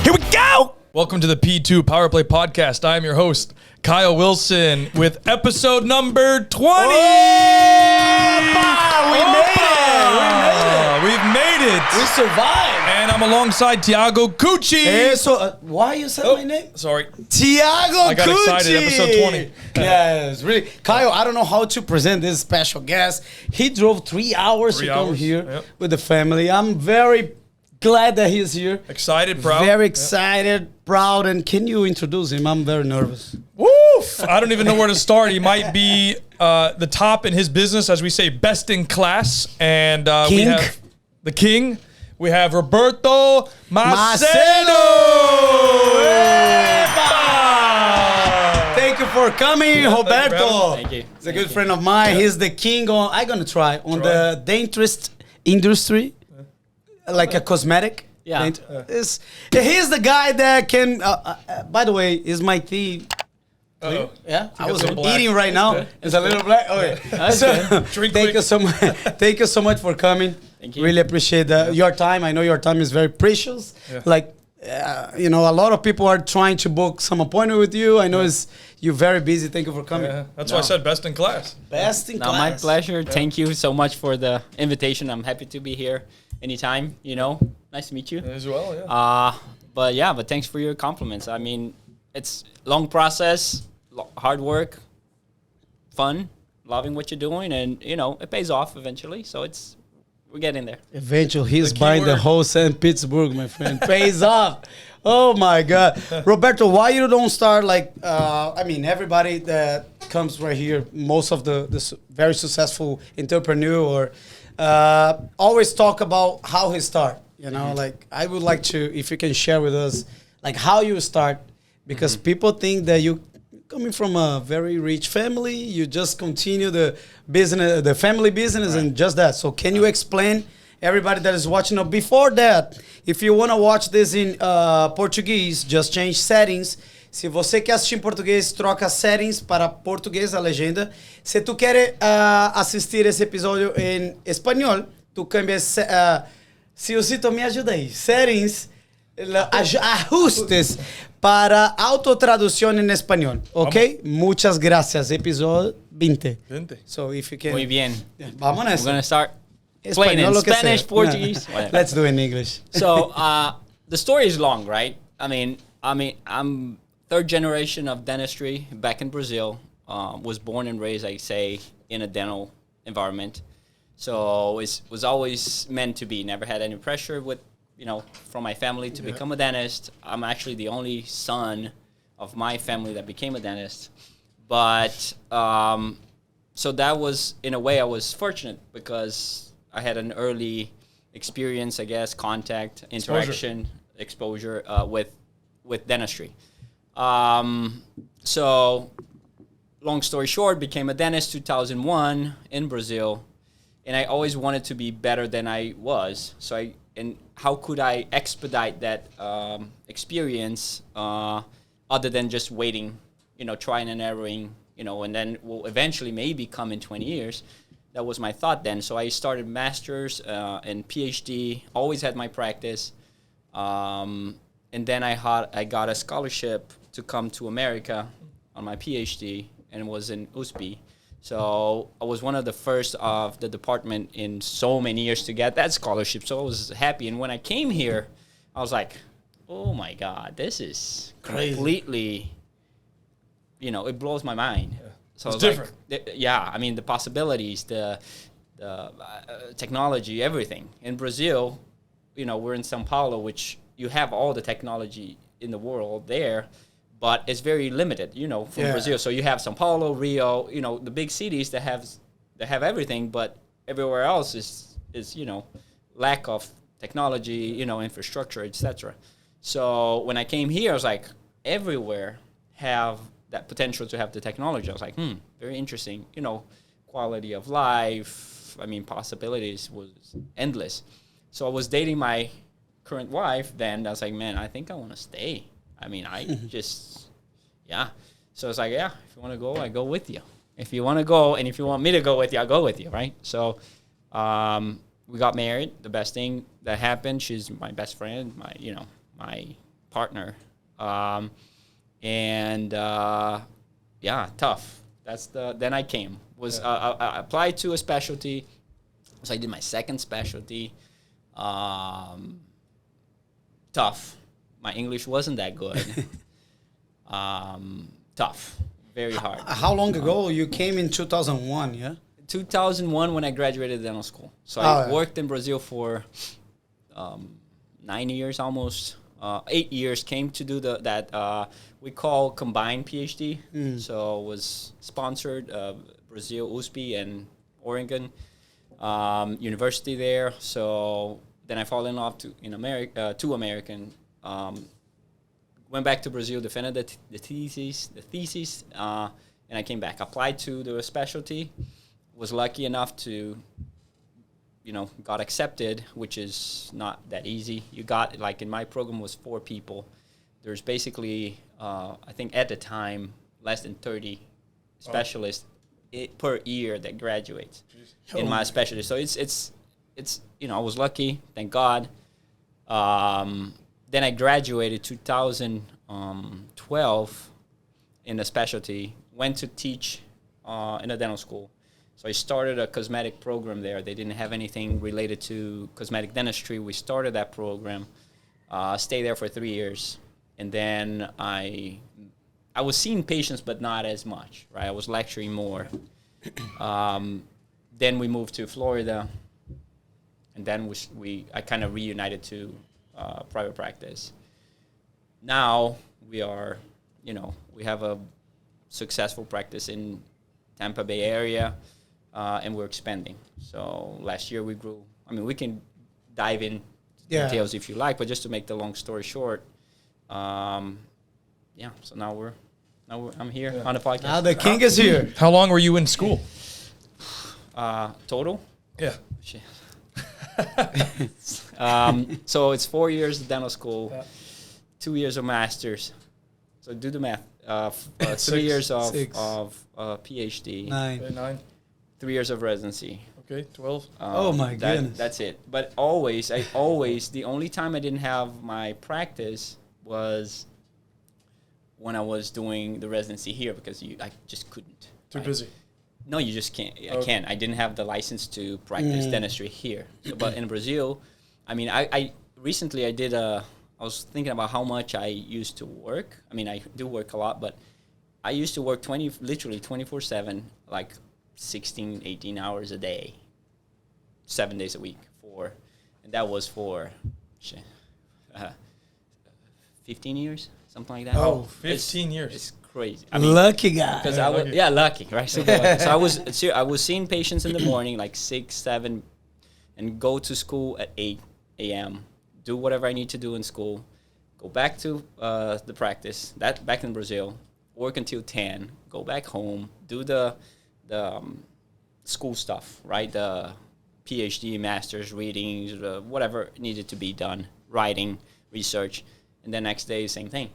Here we go! Welcome to the P2 Power Play Podcast. I am your host, Kyle Wilson, with episode number 20! We've made it! We survived! And I'm alongside Tiago Cucci. Hey, why you said my name? Sorry. Tiago I got Cucci. excited, episode 20. Yes, really. Kyle, I don't know how to present this special guest. He drove 3 hours to come here Yep. with the family. I'm very glad that he's here. Excited, proud. Very excited, proud, and can you introduce him? I'm very nervous. Woof! I don't even know where to start. He might be the top in his business, as we say, best in class. And we King. have the king. We have Roberto Macedo. Thank you for coming, Roberto. Thank you. He's a good friend of mine. He's the king on, I'm going to try, on the dentist industry, like a cosmetic. Yeah. He's the guy that can, by the way, is my tea. Uh-oh. Yeah, I was a little black. eating right now. Okay. It's a little black. Okay, so Drink thank quick. you so much. Thank you so much for coming. Thank you. Really appreciate your time. I know your time is very precious. Yeah. Like, a lot of people are trying to book some appointment with you. I know you're very busy. Thank you for coming. Yeah, that's why I said best in class. Best in No, class. my pleasure. Thank you so much for the invitation. I'm happy to be here anytime, Nice to meet you. As well, yeah. But thanks for your compliments. I mean, it's long process, hard work, fun, loving what you're doing, and, it pays off eventually. So we're getting there. Eventually, he's The buying the keyword. whole St. Petesburg, my friend. Pays off. Oh, my God. Roberto, why you don't start everybody that comes right here, most of the very successful entrepreneur or always talk about how he start. Like I would like to, if you can share with us, like how you start, because people think that you coming from a very rich family, you just continue the business, the family business, and just that. So can you explain everybody that is watching? Now, before that, if you want to watch this in Portuguese, just change settings. Se você quer assistir em português, troca settings para português, a legenda. Se tu quer assistir esse episódio em espanhol, tu cambia... Ciocito, me ajuda aí. Settings, ajustes para autotraducción en español. ¿Ok? Muchas gracias. Episodio 20. So if you can... Muy bien. Vamos We're nessa. going to start playing in Español, lo que Spanish, sea. Portuguese, whatever. Let's do it in English. So the story is long, right? I mean, I'm third generation of dentistry back in Brazil. Was born and raised, I say, in a dental environment. So it was always meant to be. Never had any pressure from my family to become a dentist. I'm actually the only son of my family that became a dentist. But so that was, in a way, I was fortunate because I had an early experience, I guess, contact, interaction, exposure with dentistry. So long story short, became a dentist 2001 in Brazil. And I always wanted to be better than I was. And how could I expedite that experience other than just waiting, trying and erroring, and then will eventually maybe come in 20 years. That was my thought then. So I started master's and PhD, always had my practice. And then I got a scholarship to come to America on my PhD, and it was in USP. So I was one of the first of the department in so many years to get that scholarship. So I was happy. And when I came here, I was like, oh my God, this is Crazy. completely, it blows my mind. Yeah. So It's I was different. Like, the possibilities, the technology, everything. In Brazil, we're in São Paulo, which you have all the technology in the world there. But it's very limited, from Brazil. So you have São Paulo, Rio, the big cities that have everything, but everywhere else is lack of technology, infrastructure, etc. So when I came here, I was like, everywhere have that potential to have the technology. I was like, very interesting, quality of life. Possibilities was endless. So I was dating my current wife then. I was like, man, I think I want to stay. So it's like, if you want to go, I go with you. If you want to go, and if you want me to go with you, I'll go with you, right? So we got married. The best thing that happened, she's my best friend, my partner. Tough. Then I came. I applied to a specialty. So I did my second specialty. Tough. My English wasn't that good. Tough. Very hard. How long ago? You came in 2001, yeah? 2001 when I graduated dental school. So I worked in Brazil for 9 years almost. 8 years, came to do that we call combined PhD. So was sponsored Brazil, USP, and Oregon University there. So then I fall in love to American. Went back to Brazil, defended the thesis, and I came back. Applied to the specialty. Was lucky enough to, got accepted, which is not that easy. You got, like in my program was 4 people. There's basically, I think at the time, less than 30 specialists per year that graduates in my specialty. So it's I was lucky, thank God. Then I graduated 2012 in a specialty, went to teach in a dental school. So I started a cosmetic program there. They didn't have anything related to cosmetic dentistry. We started that program, stayed there for 3 years. And then I was seeing patients, but not as much, right? I was lecturing more. Then we moved to Florida. And then I kind of reunited to private practice. Now we are, we have a successful practice in Tampa Bay area. And we're expanding. So last year we grew. I mean, we can dive in details if you like, but just to make the long story short, So now I'm here on the podcast. Now the king is here. How long were you in school? Total? Yeah. Shit. So it's 4 years of dental school, 2 years of masters. So do the math. 3 years of PhD. 9. 3 years of residency. Okay, 12. Oh my goodness. That's it. But the only time I didn't have my practice was when I was doing the residency here because I just couldn't. Too busy. No, you just can't. I can't. I didn't have the license to practice dentistry here. So, but in Brazil, I mean, I recently I was thinking about how much I used to work. I mean, I do work a lot, but I used to work literally 24/7, like 16, 18 hours a day, 7 days a week and that was for 15 years, something like that. Oh, 15 years. It's crazy. I mean, lucky guy. because lucky, right? So I was seeing patients in the morning, like 6, 7, and go to school at 8 a.m., do whatever I need to do in school, go back to the practice, back in Brazil, work until 10, go back home, do the school stuff, right? The PhD, master's, readings, whatever needed to be done, writing, research, and then next day, same thing.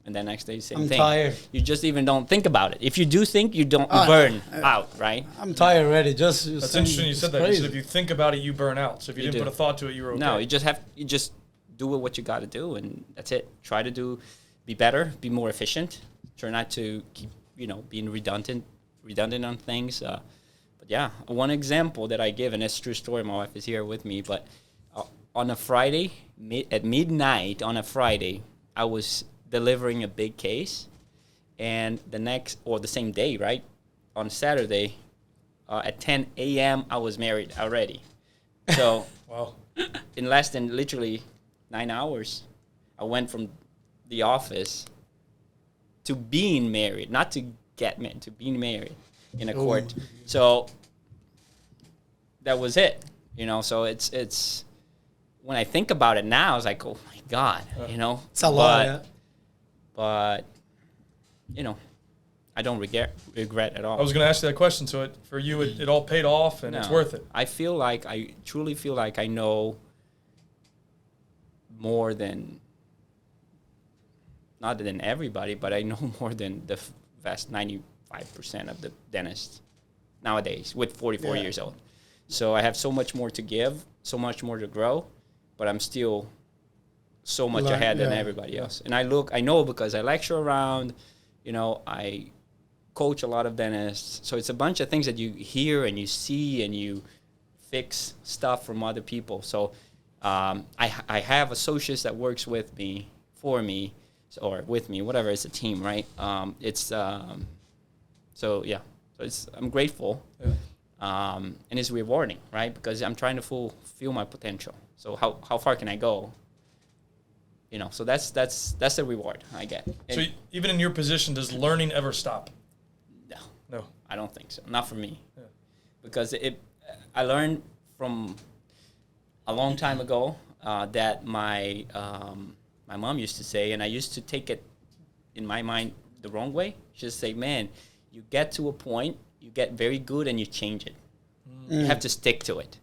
And then next day, same thing. I'm tired. You just even don't think about it. If you do think, you don't burn out, right? I'm tired already. That's interesting you said that. You said if you think about it, you burn out. So if you didn't put a thought to it, you were okay. No, you just do what you got to do, and that's it. Try to be better, be more efficient. Try not to keep, being redundant on things. But yeah, one example that I give, and it's a true story. My wife is here with me, but on a Friday, at midnight on a Friday, I was delivering a big case, and the same day, right, on Saturday, at 10 a.m. I was married already. So wow. In less than literally 9 hours, I went from the office to being married, not to get married, to being married in a court. So that was it, so it's when I think about it now, it's like, oh my God, It's a lot, yeah. But, I don't regret at all. I was going to ask you that question. So for you, it all paid off and it's worth it. I truly feel like I know more than, not than everybody, but I know more than the vast 95% of the dentists nowadays with 44 years old. So I have so much more to give, so much more to grow, but I'm still so much ahead than everybody else. And I know because I lecture around, I coach a lot of dentists. So it's a bunch of things that you hear and you see and you fix stuff from other people. So I have associates that works with me, for me, or with me, whatever. It's a team, right? I'm grateful. Yeah. And it's rewarding, right? Because I'm trying to fulfill my potential. So how far can I go? So that's the reward I get. So even in your position, does learning ever stop? No, I don't think so. Not for me, because I learned from a long time ago that my mom used to say, and I used to take it in my mind the wrong way. She just say, "Man, you get to a point, you get very good, and you change it. You have to stick to it."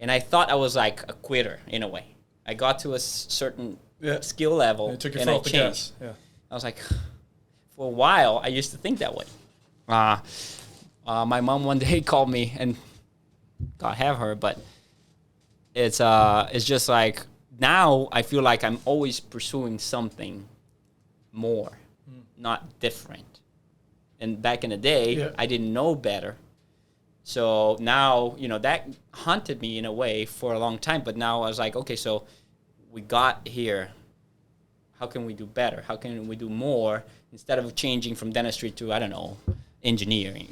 And I thought I was like a quitter in a way. I got to a certain skill level, and it took your and I foot off the changed. gas. Yeah. I was like, for a while, I used to think that way. My mom one day called me, and God have her, but it's just like now I feel like I'm always pursuing something more, not different. And back in the day, I didn't know better. So now, that haunted me in a way for a long time. But now I was like, okay, so we got here. How can we do better? How can we do more instead of changing from dentistry to, I don't know, engineering,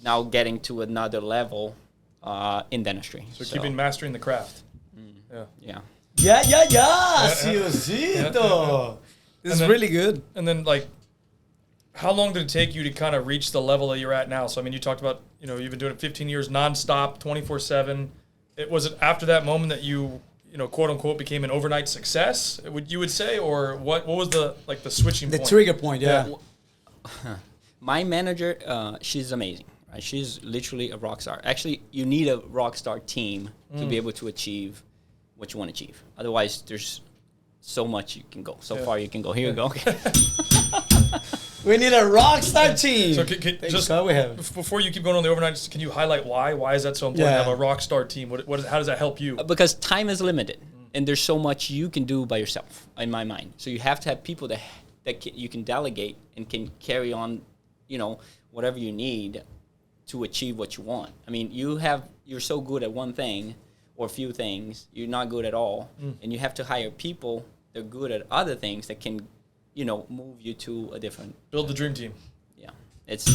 now getting to another level in dentistry. So keeping mastering the craft. Yeah. Ciosito. This is really good. And then, how long did it take you to kind of reach the level that you're at now? So, I mean, you talked about, you've been doing it 15 years nonstop, 24/7. Was it after that moment that you, quote unquote, became an overnight success? You would say, or what was the switching point? The trigger point, yeah. My manager, she's amazing. Right? She's literally a rock star. Actually, you need a rock star team to be able to achieve what you want to achieve. Otherwise, there's so much you can go. So far you can go. Here you go. Okay. We need a rock star team. So before you keep going on the overnight, can you highlight why? Why is that so important to have a rock star team? How does that help you? Because time is limited, and there's so much you can do by yourself, in my mind. So you have to have people that you can delegate and can carry on, whatever you need to achieve what you want. I mean, you're so good at one thing or a few things, you're not good at all, and you have to hire people that are good at other things that can move you to a different... Build the dream team. Yeah. It's...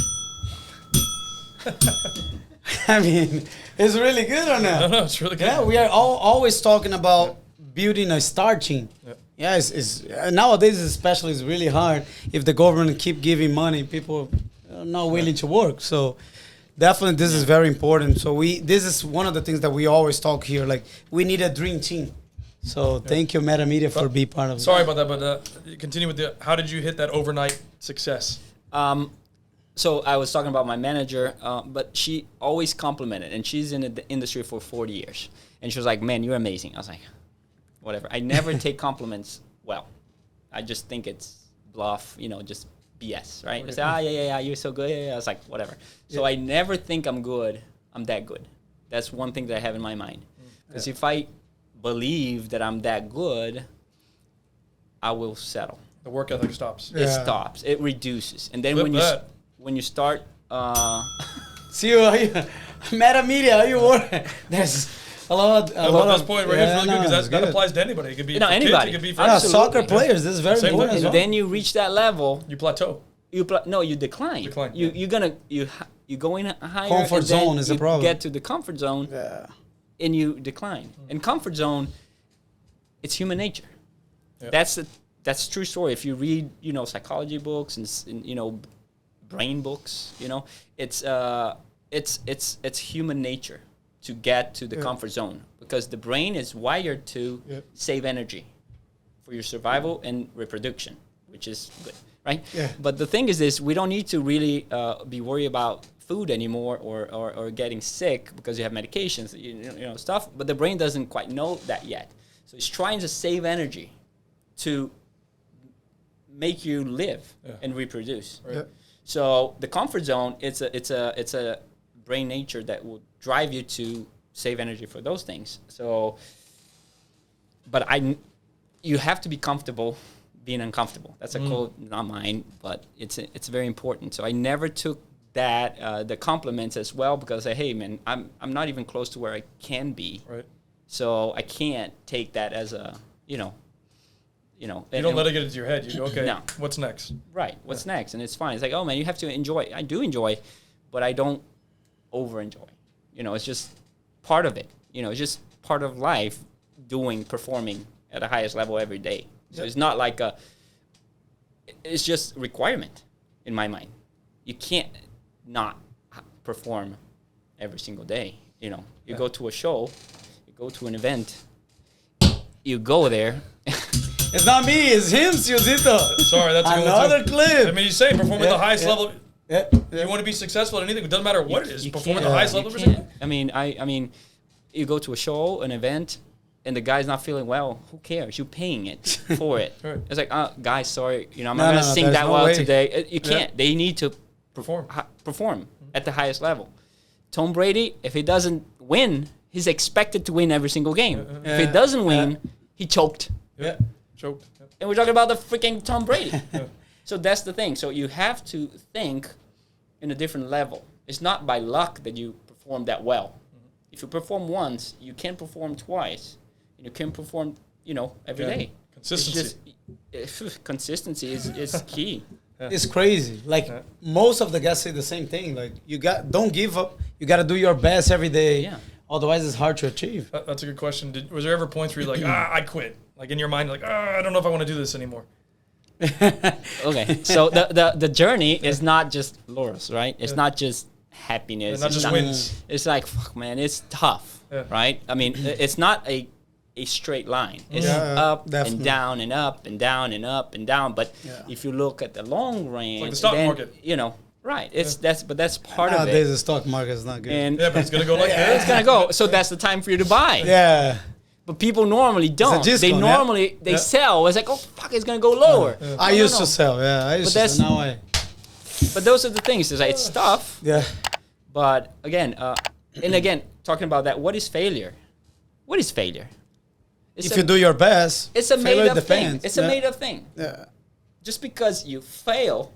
I mean, it's really good or not? No, it's really good. Yeah, we are always talking about building a star team. Yeah, it's nowadays especially it's really hard if the government keep giving money, people are not willing to work. So definitely this is very important. So this is one of the things that we always talk here, like we need a dream team. So thank you, Meta Media, for being part of it. Sorry about that, but continue with how did you hit that overnight success? So I was talking about my manager, but she always complimented, and she's in the industry for 40 years. And she was like, "Man, you're amazing." I was like, whatever. I never take compliments well. I just think it's bluff, just BS, right? I say, yeah, you're so good. Yeah. I was like, whatever. So I never think I'm good. I'm that good. That's one thing that I have in my mind. Because if I believe that I'm that good, I will settle. The work ethic stops. It stops. It reduces. And then when you start... See you, Meta Media, how you work? There's a lot of... this point right here is really good because that applies to anybody. It could be for anybody. Kids, it could be for soccer players. This is very important. And then you reach that level. You plateau. You decline. You go in higher. Comfort zone is a problem. You get to the comfort zone, and you decline. And comfort zone, it's human nature. Yeah. That's a true story. If you read, psychology books and brain books, it's human nature to get to the comfort zone because the brain is wired to save energy for your survival and reproduction, which is good. Right? Yeah. But the thing is this, we don't need to really be worried about food anymore or getting sick because you have medications, stuff. But the brain doesn't quite know that yet. So it's trying to save energy to make you live and reproduce. Right. Yeah. So the comfort zone, it's a brain nature that will drive you to save energy for those things. So, but you have to be comfortable being uncomfortable. That's a quote, not mine, but it's very important. So I never took that the compliments as well, because hey man, I'm not even close to where I can be. Right. So I can't take that as a you don't let it get into your head. You go, okay, No. what's next? Right. What's next? And it's fine. It's like, oh man, you have to enjoy. I do enjoy, but I don't over enjoy. It's just part of it. It's just part of life, performing at the highest level every day. So it's not like it's just requirement in my mind. You can't not perform every single day. You go to a show, you go to an event, you go there. It's not me, it's him, Siozito. Sorry, that's a good one, another too. clip. I mean, you say perform at the highest level. Yeah. You want to be successful at anything. It doesn't matter what it is. You Perform at can't. the highest You level. can't. I mean, you go to a show, an event, and the guy's not feeling well. Who cares? You're paying it for it. Right. It's like, guys, sorry, I'm not gonna sing that well today. You can't. They need to perform at the highest level. Tom Brady, if he doesn't win, he's expected to win every single game. If he doesn't win, he choked. Yeah. Choked. And we're talking about the freaking Tom Brady. So that's the thing. So you have to think in a different level. It's not by luck that you perform that well. If you perform once, you can perform twice. And you can perform, every day. Consistency. Consistency is key. It's crazy. Like most of the guys say the same thing. Like don't give up. You got to do your best every day. Yeah. Otherwise, it's hard to achieve. That's a good question. Was there ever points where you're like, I quit? Like in your mind, like, I don't know if I want to do this anymore. Okay. So the journey is not just laurels, right? It's not just happiness. Not just wins. It's like, fuck, man, it's tough, right? I mean, it's not a straight line. It's up definitely. and down and up and down and up and down. But if you look at the long range, like the stock market. Right. That's part of Nowadays, it. the stock market is not good. And Yeah, but it's gonna go like this. it's gonna go. So that's the time for you to buy. yeah. But people normally don't. discount, They normally sell. It's like, oh fuck, it's gonna go lower. I used to sell. Yeah, I used But to sell. Now I. But those are the things. It's like, it's tough. Yeah. But again, talking about that, what is failure? What is failure? If you do your best, it's a failure made-up thing. depends. It's a made-up thing. Yeah. Just because you fail,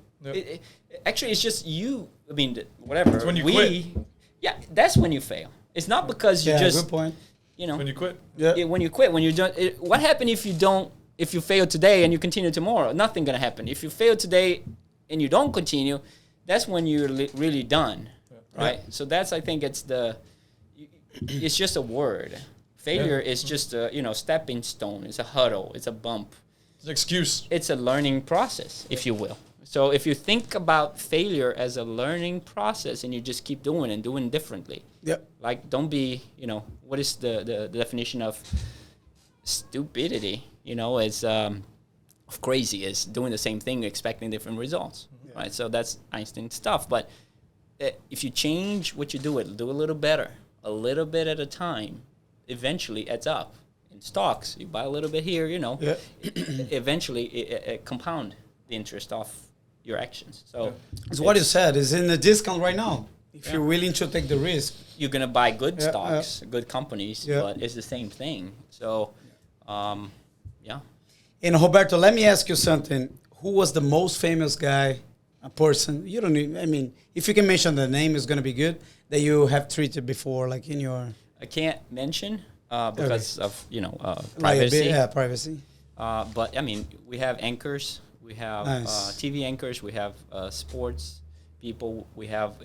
actually, it's just you. I mean, whatever. It's when you quit. Yeah, that's when you fail. It's not because you just. Good point. When you quit. Yeah. When you quit, when you don't. What happens if you don't? If you fail today and you continue tomorrow, nothing gonna happen. If you fail today and you don't continue, that's when you're really done, right? So that's, I think, it's just a word. Failure is just a stepping stone. It's a hurdle. It's a bump. It's an excuse. It's a learning process, if you will. So if you think about failure as a learning process and you just keep doing and doing differently, like don't be, what is the definition of stupidity? Is of crazy is doing the same thing expecting different results, right? So that's Einstein stuff. But if you change what you do, do a little better, a little bit at a time, eventually adds up. In stocks, you buy a little bit here, eventually it compound the interest of your actions. So it's what you said. It's in the discount right now. If you're willing to take the risk, you're gonna buy good stocks, good companies, but it's the same thing. So, And Roberto, let me ask you something. Who was the most famous guy, a person? You don't need. I mean, if you can mention the name, it's gonna be good. That you have treated before, like in your. I can't mention because of privacy. Privacy. But I mean, we have anchors, we have TV anchors, we have sports people, we have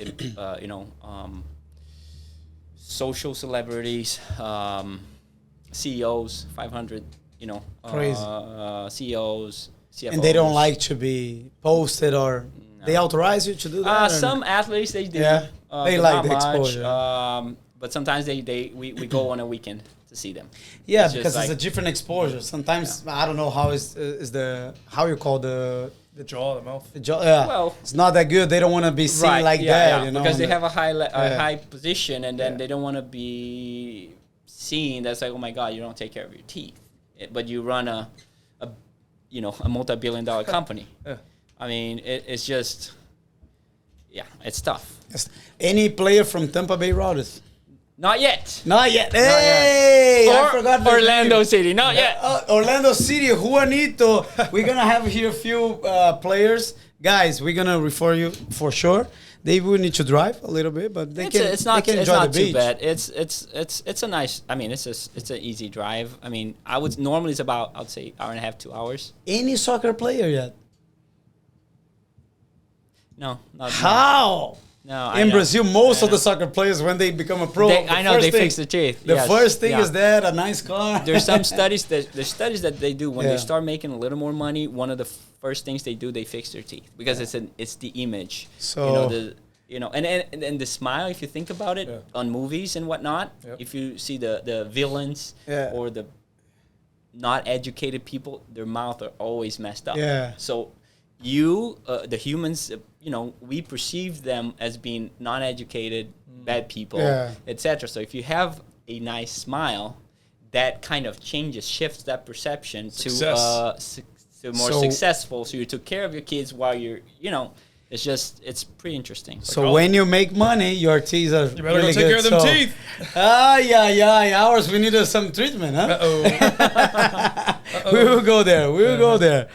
social celebrities, CEOs, 500, Crazy. CEOs, CFOs. And they don't like to be posted, or they authorize you to do that. Some athletes they do. Yeah, they like the not much, exposure. But sometimes we go on a weekend to see them. Yeah, It's just because like- it's a different exposure. Sometimes I don't know how how you call the jaw, the mouth. yeah. Well- it's not that good. They don't want to be seen that. Because they have a high position, and then they don't want to be seen. That's like, oh my God, you don't take care of your teeth, but you run a multi-billion-dollar company. I mean, it's just, it's tough. Any player from Tampa Bay Raiders? Not yet. Not yet. yet. Hey, I Or forgot the Orlando name. City. Not yet. Orlando City, Juanito. We're gonna have here a few players, guys. We're gonna refer you for sure. They will need to drive a little bit, but they can. It's not they can enjoy the too beach. bad. It's a nice. I mean, it's an easy drive. I mean, I would normally it's about I'd say hour and a half, 2 hours. Any soccer player yet? No, not How? No, In know. Brazil, most I of the know. soccer players, when they become a pro, I know they fix the teeth. The Yes, first thing yeah. is that a nice car. There's some studies that they do when Yeah. they start making a little more money. One of the first things they do, they fix their teeth because it's the image. So- and the smile. If you think about it, on movies and whatnot, Yep. if you see the villains Yeah. or the not educated people, their mouth are always messed up. Yeah. So the humans, we perceive them as being non-educated, bad people, Yeah. etc. So if you have a nice smile, that kind of shifts that perception to more So- successful. So you took care of your kids while you're, it's pretty interesting. So when you make money, your teeth are You better really go take good. care of them So- teeth. Yeah. Ours, we need some treatment, huh? We will go there. We will go there.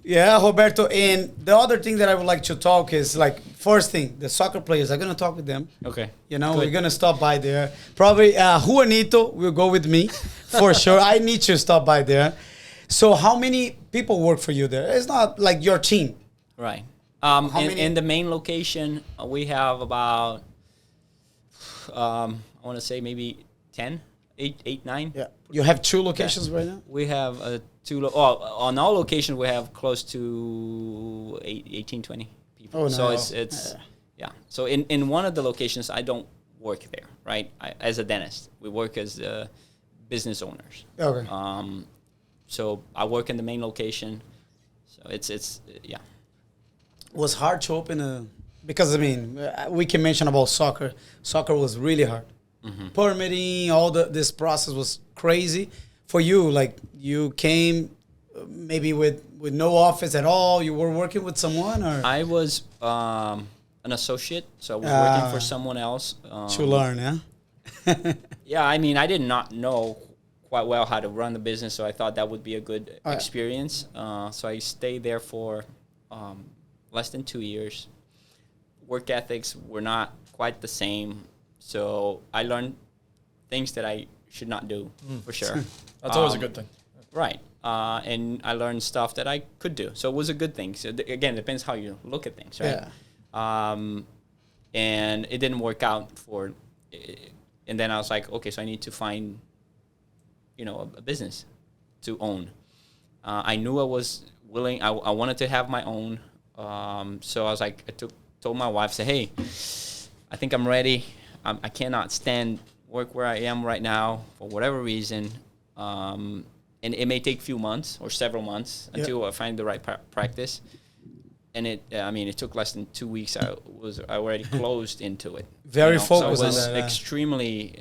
Yeah, Roberto. And the other thing that I would like to talk is like, first thing, the soccer players. I'm going to talk with them. Okay. You know, Good. we're going to stop by there. Probably Juanito will go with me for sure. I need to stop by there. So how many people work for you there? It's not like your team. Right. many- In the main location, we have about, I want to say maybe 10, 8, 9. Yeah. You have 2 locations right now? We have on all locations we have close to 18, 20 people. Oh, so nice. it's yeah. So in one of the locations, I don't work there, right? As a dentist, we work as business owners. Okay. So I work in the main location. So it's yeah. Was hard to open because I mean we can mention about soccer. Soccer was really hard. Permitting, all this process was crazy for you. Like you came maybe with no office at all. You were working with someone or I was an associate, so I was working for someone else to learn, yeah. Yeah, I mean I did not know quite well how to run the business, so I thought that would be a good experience. So I stayed there for less than 2 years. Work ethics were not quite the same, so I learned things that I should not do for sure. That's always a good thing. Right. And I learned stuff that I could do. So it was a good thing. So again, it depends how you look at things, right? Yeah. And it didn't work out and then I was like, okay, so I need to find, a business to own. I knew I was willing. I wanted to have my own. So I was like, told my wife, say, hey, I think I'm ready. I cannot stand work where I am right now for whatever reason. And it may take a few months or several months until I find the right practice. And it took less than 2 weeks. I already closed into it. Very focused so I on was that. Extremely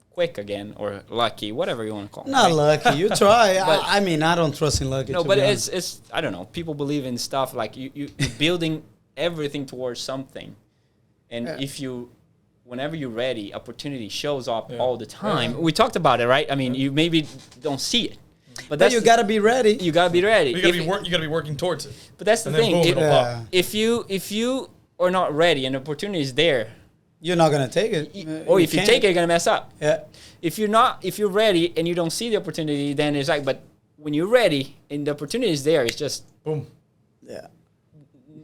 quick again, or lucky, whatever you want to call it. Not right? lucky. You try. But- I mean, I don't trust in lucky. No, to but be honest. it's I don't know. People believe in stuff like you're building everything towards something, and whenever you're ready, opportunity shows up all the time. We talked about it, right? I mean, you maybe don't see it, but But you gotta be ready. you gotta be ready. You gotta be working towards it. But that's the And then thing. boom, If- it'll pop. if you are not ready and the opportunity is there, You're not gonna take it. or if you can't. take it, you're gonna mess up. Yeah. If you're ready and you don't see the opportunity, then it's like, but when you're ready and the opportunity is there, it's just Boom. Yeah.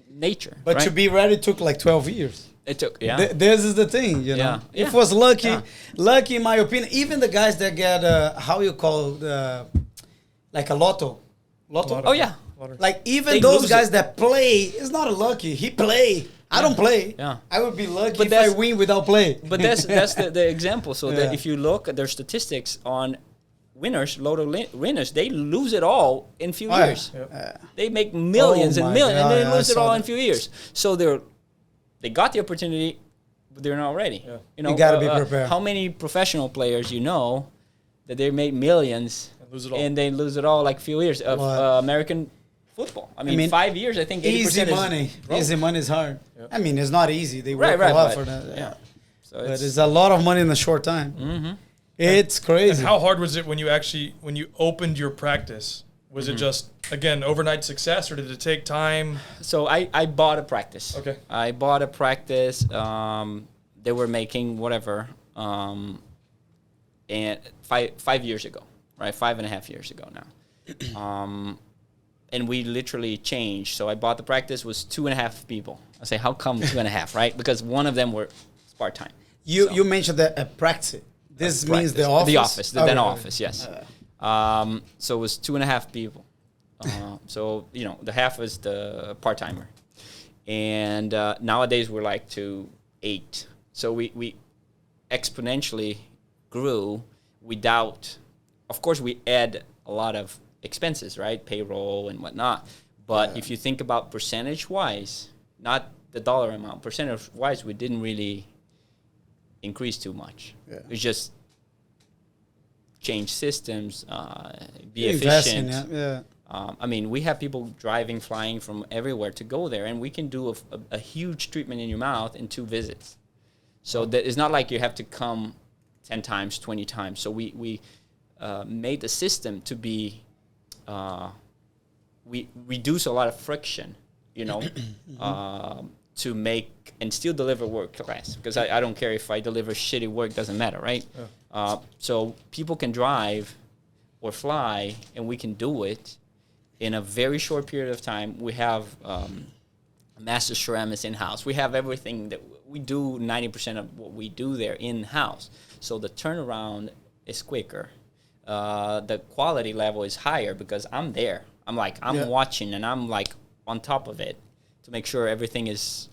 nature. But right? to be ready took like 12 years. it took, yeah. This is the thing, you know. Yeah. If Yeah. was lucky, Yeah. lucky in my opinion. Even the guys that get how you call like a lotto. Oh yeah. Like even They those lose guys it. that play, it's not a lucky. He play. I don't play. Yeah. I would be lucky But if I that's- win without play. But that's the example. So Yeah. that if you look at their statistics on winners, lotto winners, they lose it all in few Oh, yeah. years. Yeah. They make millions Oh and my millions, and God, they yeah, lose I it all saw in that. few years. So they got the opportunity, but they're not ready. Yeah. You gotta be prepared. How many professional players you know that they made millions And lose it all. and they lose it all like few years of What? American football? I mean, mean, 5 years. I think 80% Easy is money. broke. Easy money is hard. Yeah. I mean, it's not easy. They Right, work a lot but- for that. yeah. So So But it's a lot of money in a short time. Mm-hmm. It's crazy. And how hard was it when you opened your practice? Was it just, again, overnight success, or did it take time? So I bought a practice. Okay. I bought a practice. They were making whatever, and 5 years ago, right? 5.5 years ago now. And we literally changed. So I bought the practice, was 2.5 people. I say, how come 2.5, right? Because one of them were part-time. You mentioned that a practice. This means the office? The office, the Okay. dental office, yes. So it was 2.5 people. So, the half is the part-timer. And nowadays we're like to 8. So we exponentially grew without, of course we add a lot of expenses, right? Payroll and whatnot. But if you think about percentage-wise, not the dollar amount, percentage-wise, we didn't really increase too much. Yeah. It's just change systems, be Investing, efficient. yeah. I mean, we have people driving, flying from everywhere to go there, and we can do a huge treatment in your mouth in 2 visits. So that it's not like you have to come 10 times, 20 times. So we made the system to be, we reduce a lot of friction, to make and still deliver work class. Because I don't care if I deliver shitty work, doesn't matter, right? Yeah. So people can drive or fly, and we can do it in a very short period of time. We have master ceramics in-house. We have everything that we do. 90% of what we do there in-house. So the turnaround is quicker. The quality level is higher because I'm there. I'm watching, and I'm like on top of it to make sure everything is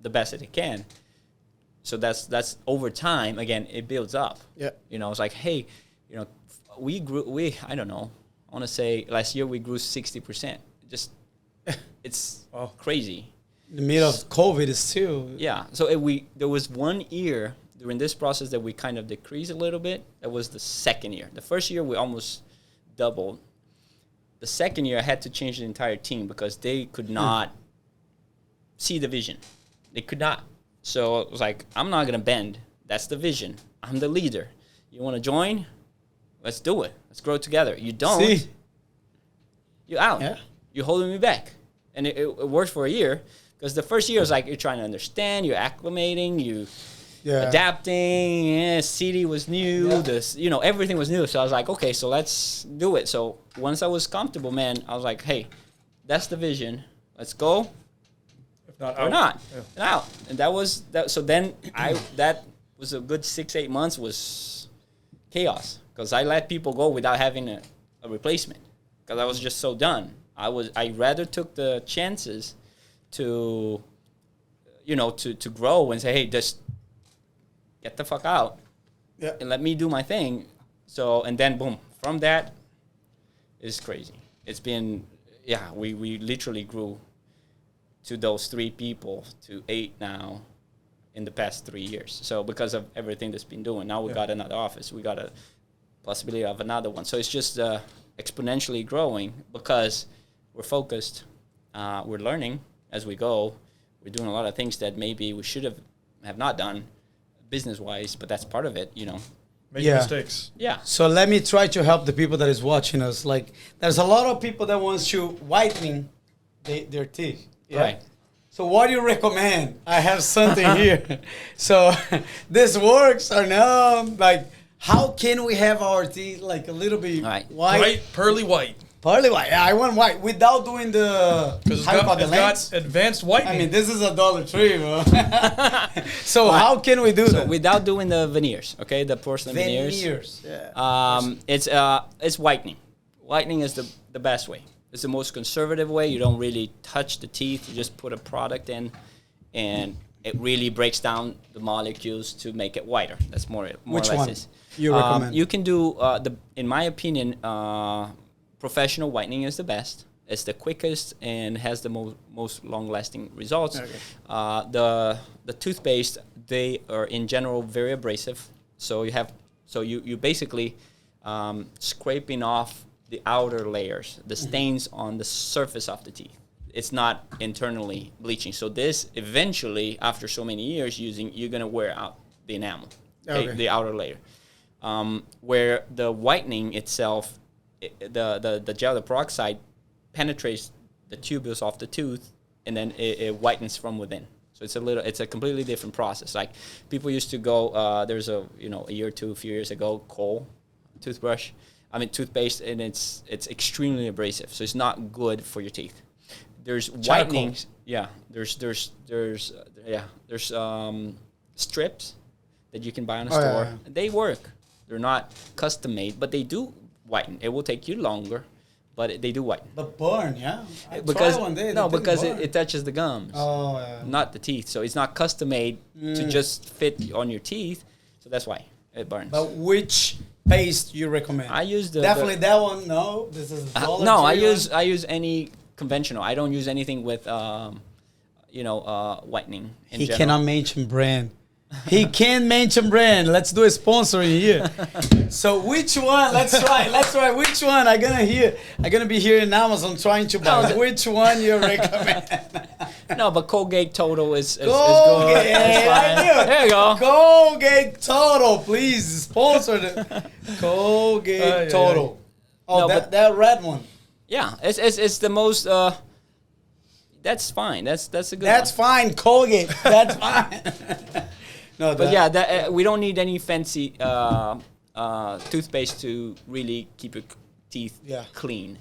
the best that it can. So that's over time. Again, it builds up. Yeah. It's like, hey, we grew. I don't know. I want to say last year we grew 60%. Just, it's crazy. In the middle of COVID is too. Yeah. So there was 1 year during this process that we kind of decreased a little bit. That was the second year. The first year we almost doubled. The second year I had to change the entire team because they could not see the vision. They could not. So it was like, I'm not going to bend. That's the vision. I'm the leader. You want to join? Let's do it. Let's grow together. You don't, you're out. Yeah. You're holding me back. And it worked for a year because the first year was like you're trying to understand, you're acclimating, adapting. CD was new. Everything was new. So I was like, okay, so let's do it. So once I was comfortable, man, I was like, hey, that's the vision. Let's go. If not, or not. Yeah. Out. And that was that. So then that was a good 6-8 months was chaos because I let people go without having a replacement because I was just so done. I rather took the chances to grow and say, hey, just get the fuck out and let me do my thing. So, and then boom, from that, it's crazy. It's been, we literally grew to those 3 people to 8 now in the past 3 years. So because of everything that's been doing, now we got another office. We got a possibility of another one. So it's just exponentially growing because we're focused. We're learning as we go. We're doing a lot of things that maybe we should have not done business-wise, but that's part of it, Making mistakes. Yeah. So let me try to help the people that is watching us. Like, there's a lot of people that wants to whitening their teeth. Yeah? Right. So what do you recommend? I have something here. So this works or no? Like, how can we have our teeth like a little bit white? Bright, pearly white. Pearly white. Yeah, I want white without doing the. Because it's got advanced whitening. I mean, this is a Dollar Tree, bro. So how can we do that? Without doing the veneers, okay, the porcelain veneers. Yeah. It's whitening. Whitening is the best way. It's the most conservative way. You don't really touch the teeth. You just put a product in, and it really breaks down the molecules to make it whiter. That's more Which or less one it. You recommend? You can do in my opinion, professional whitening is the best. It's the quickest and has the most long-lasting results. Okay. The toothpaste, they are in general very abrasive. So you basically scraping off the outer layers, the stains on the surface of the teeth. it's not internally bleaching. So this eventually, after so many years using, you're gonna wear out the enamel, the outer layer. Where the whitening itself, the gel, the peroxide, penetrates the tubules of the tooth, and then it whitens from within. So it's a completely different process. Like people used to go, there's a year or two, a few years ago, Kohl toothpaste, and it's extremely abrasive. So it's not good for your teeth. There's whitening. Yeah. There's strips that you can buy on a store. Yeah. They work. They're not custom made, but they do whiten. It will take you longer, but they do whiten. But burn, yeah. Because tried one day. because it touches the gums, not the teeth. So it's not custom made to just fit on your teeth. So that's why it burns. But which paste you recommend? I use definitely that one. No, this is no. I use any conventional. I don't use anything with whitening. He cannot mention brand. He can't mention brand. Let's do a sponsoring here. So which one? Let's try. Which one? I'm gonna be here in Amazon trying to buy. Which one you recommend? No, but Colgate Total is good. Colgate. There you go. Colgate Total, please sponsor the Colgate Total. Oh, No, that that one. Yeah, it's the most. That's fine. That's a good. That's one. fine, Colgate. That's fine. No, But we don't need any fancy toothpaste to really keep your teeth clean.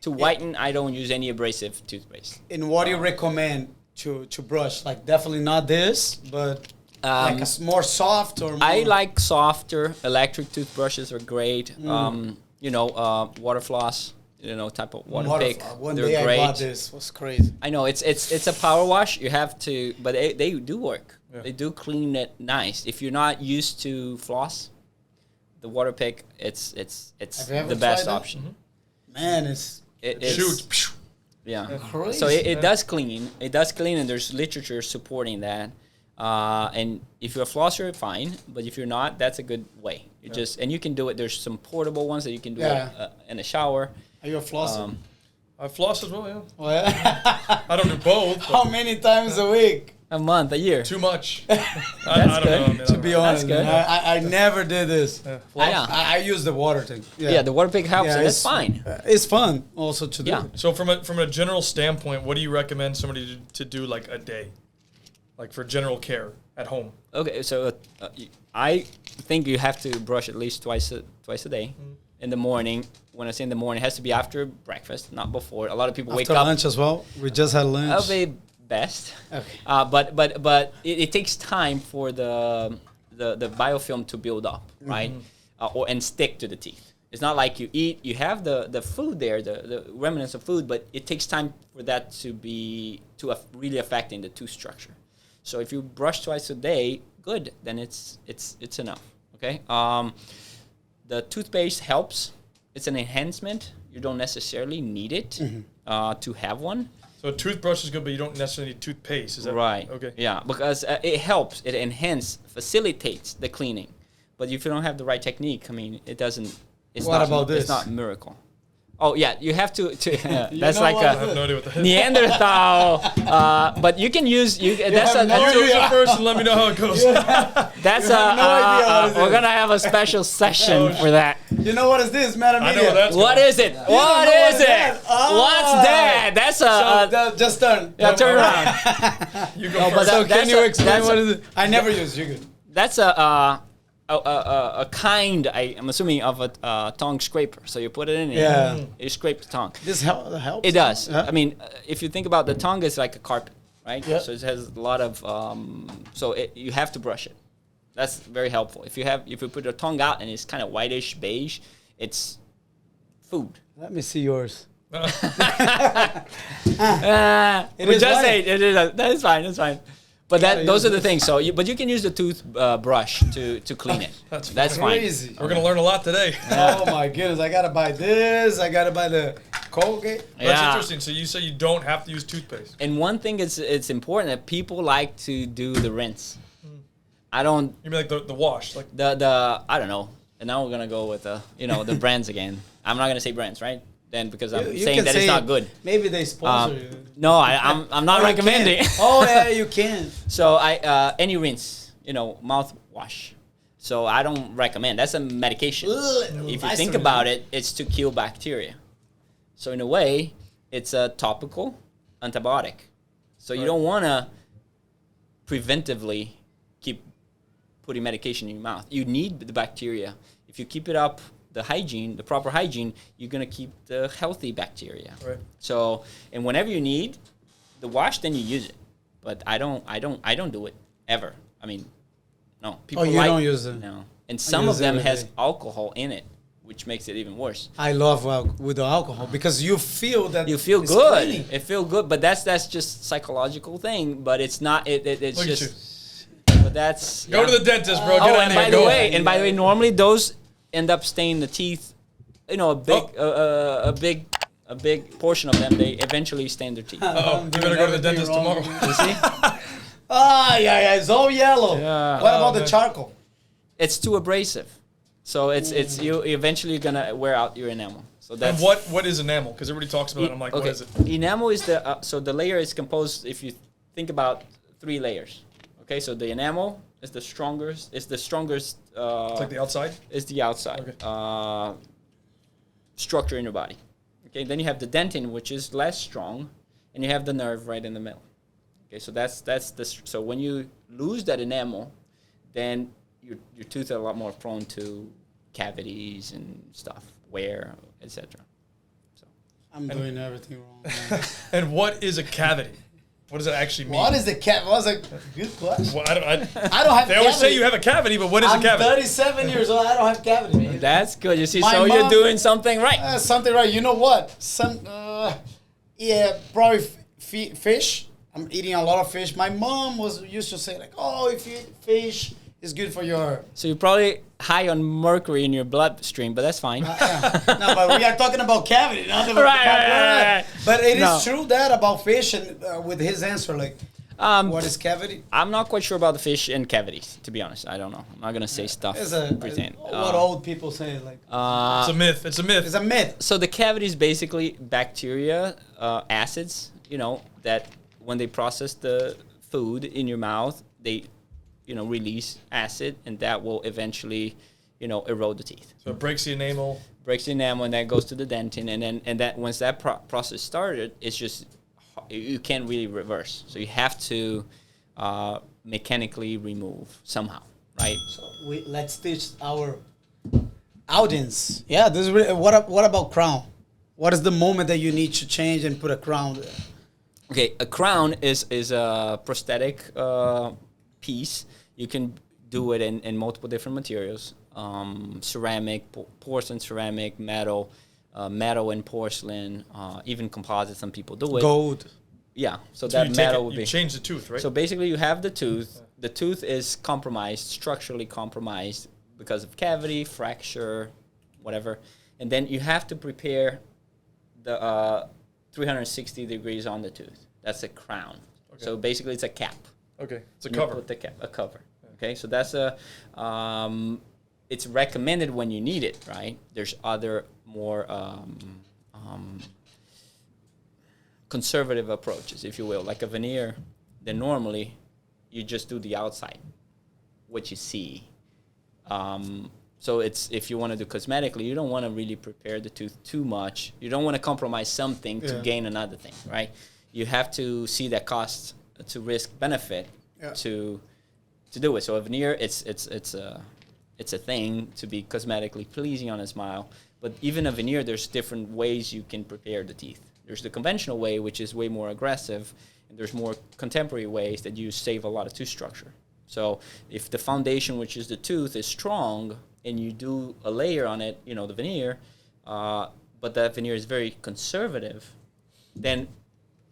To whiten, I don't use any abrasive toothpaste. And what do you recommend to brush? Like definitely not this, but like more soft or more? I like softer. Electric toothbrushes are great. Water floss. Type of water pick. One They're day great. I bought this. It was crazy. I know it's a power wash. You have to, but they do work. Yeah. They do clean it nice. If you're not used to floss, the water pick it's Have you ever the best tried that? option. Man, it's Shoot. Yeah. crazy. So it does clean. It does clean, and there's literature supporting that. And if you're a flosser, fine. But if you're not, that's a good way. And you can do it. There's some portable ones that you can do it in a shower. Are you a flosser? I floss as well, yeah. Oh, yeah. I don't do both. How many times a week? A month, a year. Too much. That's I don't good. know. Man, To be honest, good. man, I never did this. Yeah. I use the water thing. Yeah, the water pick helps, and that's fine. It's fun also to do. Yeah. It. So from a general standpoint, what do you recommend somebody to do like a day? Like for general care at home? Okay, so I think you have to brush at least twice a day. In the morning. When I say in the morning, it has to be after breakfast, not before. A lot of people wake After up. lunch as well. We just had lunch. That'll be best. Okay. But it takes time for the biofilm to build up, right? And stick to the teeth. It's not like you eat. You have the food there, the remnants of food, but it takes time for that to really affecting the tooth structure. So if you brush twice a day, good. Then it's enough. Okay. The toothpaste helps. It's an enhancement. You don't necessarily need it to have one. So a toothbrush is good, but you don't necessarily need toothpaste. Is that right? Okay. Yeah, because it helps. It facilitates the cleaning. But if you don't have the right technique, I mean, it doesn't. It's What not, about this? It's not a miracle. Oh yeah, you have to. That's know like what I a have no idea what that is. Neanderthal. But you can use That's have no You use idea. it first and let me know how it goes. that's You have no idea what it we're is. gonna have a special session for that. You know what is this, Madam I know Media? what that's What called. is it? don't What know is what's it? that? Oh. What's that? That's Just turn. yeah, turn around. You go No, but first. So that- can that's you a- explain that's what a- is it? I never use. You good. That's a kind, I'm assuming, of a tongue scraper. So you put it in, Yeah. you scrape the tongue. This helps. It does. Yeah. I mean, if you think about the tongue, it's like a carpet, right? Yeah. So it has a lot of, you have to brush it. That's very helpful. If you put your tongue out and it's kind of whitish beige, it's food. Let me see yours. We is just white. ate it. That's fine. That's fine. But Gotta those use are the this. things. So, but you can use the toothbrush to clean it. That's fine. Crazy. We're gonna learn a lot today. Oh my goodness! I gotta buy this. I gotta buy the Colgate. That's Yeah. interesting. So you say you don't have to use toothpaste. And one thing it's important that people like to do the rinse. I don't. You mean like the wash? Like The I don't know. And now we're gonna go with the brands again. I'm not gonna say brands, right? then because I'm You saying can that say it's not good. Maybe they sponsor you. No, I'm not Oh, you recommending. can. Oh yeah, you can. So any rinse, mouthwash. So I don't recommend. That's a medication. If you think about it, it's to kill bacteria. So in a way, it's a topical antibiotic. So you don't want to preventively keep putting medication in your mouth. You need the bacteria. If you keep it up, the proper hygiene, you're gonna keep the healthy bacteria. Right. So, and whenever you need the wash, then you use it. But I don't do it ever. I mean, no. Oh, you don't use it? No. And some of them has alcohol in it, which makes it even worse. I love with the alcohol because you feel that You feel it's good. cleaning. It feels good, but that's just psychological thing. But it's not. It's Look at just. But that's Go to the dentist, bro. Get Oh, out and there. by the Go. way, normally those end up staining the teeth. A big portion of them, they eventually stain their teeth. Uh-oh, you better go to the dentist tomorrow. You see? Yeah, it's all yellow. Yeah. What about man. the charcoal? It's too abrasive, so it's you eventually gonna wear out your enamel. So And that's what is enamel? Because everybody talks about it. I'm like, what is it? Enamel is the layer is composed. If you think about 3 layers, okay. So the enamel is the strongest. It's the strongest. It's like the outside. Is the outside structure in your body. Okay, then you have the dentin, which is less strong, and you have the nerve right in the middle. Okay, so so when you lose that enamel, then your teeth are a lot more prone to cavities and stuff, wear, etc. So I'm doing everything wrong. Man. And what is a cavity? What does that actually mean? What is the cat? Was a good question. Well, I don't have. they always say cavity. you have a cavity, but what is I'm a cavity? 37 years old. I don't have cavity. Man. that's good. You see, My so you're mom- doing something right. Something right. You know what? Probably fish. I'm eating a lot of fish. My mom used to say like, "Oh, if you eat fish, it's good for your." So you're probably high on mercury in your bloodstream, but that's fine. No, but we are talking about cavity, not about Right. But it is No. true that about fish, and with his answer, like, what is cavity? I'm not quite sure about the fish and cavities, to be honest. I don't know. I'm not gonna say stuff. It's pretend. what old people say, like, It's a myth. It's a myth. it's a myth. So the cavity is basically bacteria, acids, that when they process the food in your mouth, they, release acid, and that will eventually, erode the teeth. So it breaks the enamel. Breaks the enamel, and that goes to the dentin, and that once that process started, it's just you can't really reverse. So you have to mechanically remove somehow, right? So let's teach our audience. Yeah, this is really, what about crown? What is the moment that you need to change and put a crown there? Okay, a crown is a prosthetic piece. You can do it in multiple different materials. Ceramic, porcelain, ceramic, metal, metal and porcelain, even composite. Some people do it. Gold. Yeah, so So that you metal would you be. change the tooth, right? So basically, you have the tooth. The tooth is compromised, structurally compromised because of cavity, fracture, whatever. And then you have to prepare the 360 degrees on the tooth. That's a crown. Okay. So basically, it's a cap. Okay, it's a You cover. put the a cover. Okay, so that's it's recommended when you need it, right? There's other more conservative approaches, if you will, like a veneer. Then normally, you just do the outside, what you see. So if you want to do cosmetically, you don't want to really prepare the tooth too much. You don't want to compromise something to gain another thing, right? You have to see that cost to risk benefit to do it. So a veneer, it's a thing to be cosmetically pleasing on a smile. But even a veneer, there's different ways you can prepare the teeth. There's the conventional way, which is way more aggressive, and there's more contemporary ways that you save a lot of tooth structure. So if the foundation, which is the tooth, is strong, and you do a layer on it, the veneer, but that veneer is very conservative, then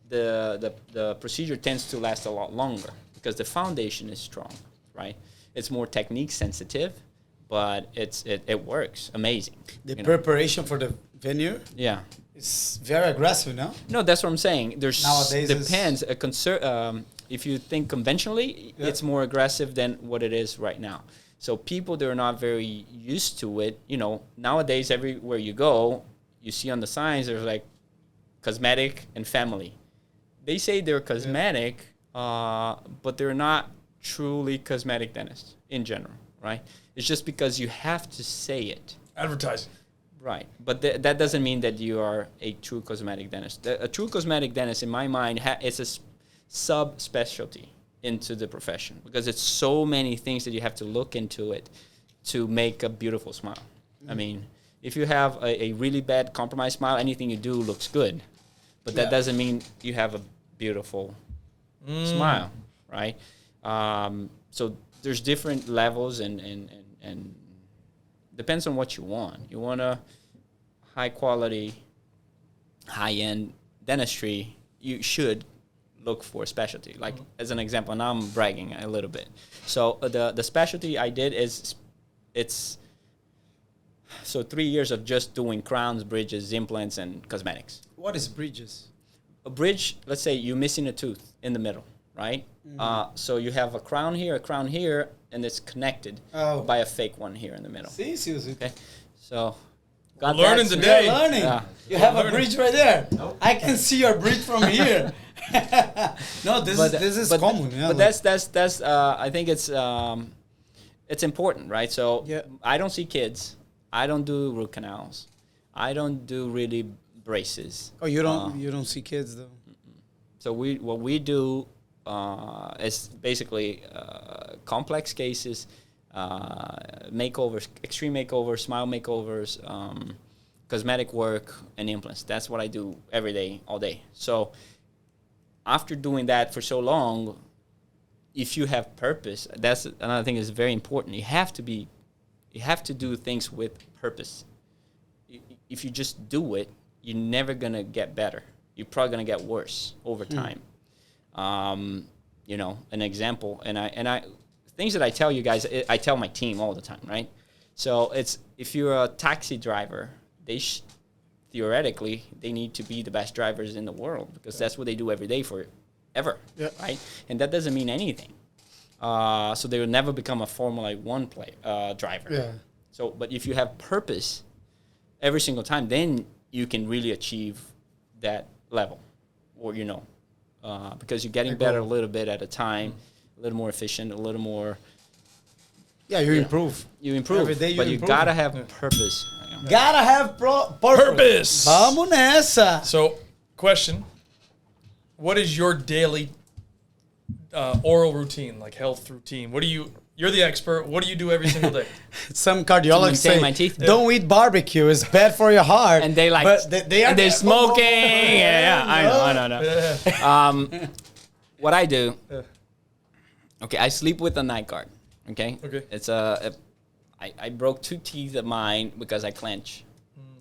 the procedure tends to last a lot longer because the foundation is strong, right? It's more technique sensitive, but it works amazing. The preparation for the veneer Yeah. is very aggressive, no? No, that's what I'm saying. There's Nowadays depends. If you think conventionally, it's more aggressive than what it is right now. So people that are not very used to it, nowadays everywhere you go, you see on the signs, there's like cosmetic and family. They say they're cosmetic, but they're not truly cosmetic dentists in general, right? It's just because you have to say it. Advertising. Right. But that doesn't mean that you are a true cosmetic dentist. A true cosmetic dentist, in my mind, is a subspecialty into the profession because it's so many things that you have to look into it to make a beautiful smile. I mean, if you have a really bad compromised smile, anything you do looks good. But that doesn't mean you have a beautiful smile, right? So there's different levels and depends on what you want. You want a high quality, high end dentistry, you should look for a specialty. Like as an example, now I'm bragging a little bit. So the specialty I did is so 3 years of just doing crowns, bridges, implants, and cosmetics. What is bridges? A bridge, let's say you're missing a tooth in the middle, right? So you have a crown here, and it's connected by a fake one here in the middle. See. Okay, so got learning that. today. You're learning. Yeah. You have a bridge right there. Nope. I can see your bridge from here. No, this is common. Yeah, but that's I think it's important, right? So I don't see kids. I don't do root canals. I don't do really braces. Oh, you don't see kids though. So what we do is basically complex cases, makeovers, extreme makeovers, smile makeovers, cosmetic work, and implants. That's what I do every day, all day. So after doing that for so long, if you have purpose, that's another thing that's very important. You have to do things with purpose. If you just do it, you're never gonna get better. You're probably gonna get worse over time. An example, and I things that I tell you guys, I tell my team all the time, right? So it's if you're a taxi driver, theoretically they need to be the best drivers in the world because that's what they do every day forever, right? And that doesn't mean anything. So they will never become a Formula One driver. Yeah. So, but if you have purpose every single time, then you can really achieve that level, or because you're getting better a little bit at a time, a little more efficient, a little more. Yeah, you improve. You improve Every day. You gotta have purpose. Gotta have purpose. Vamos nessa. So, question: what is your daily oral routine, like health routine? You're the expert. What do you do every single day? Some cardiologists say, my teeth. don't eat barbecue. It's bad for your heart. And they like, but they're smoking. I know. What I do, okay, I sleep with a night guard. Okay. It's I broke 2 teeth of mine because I clench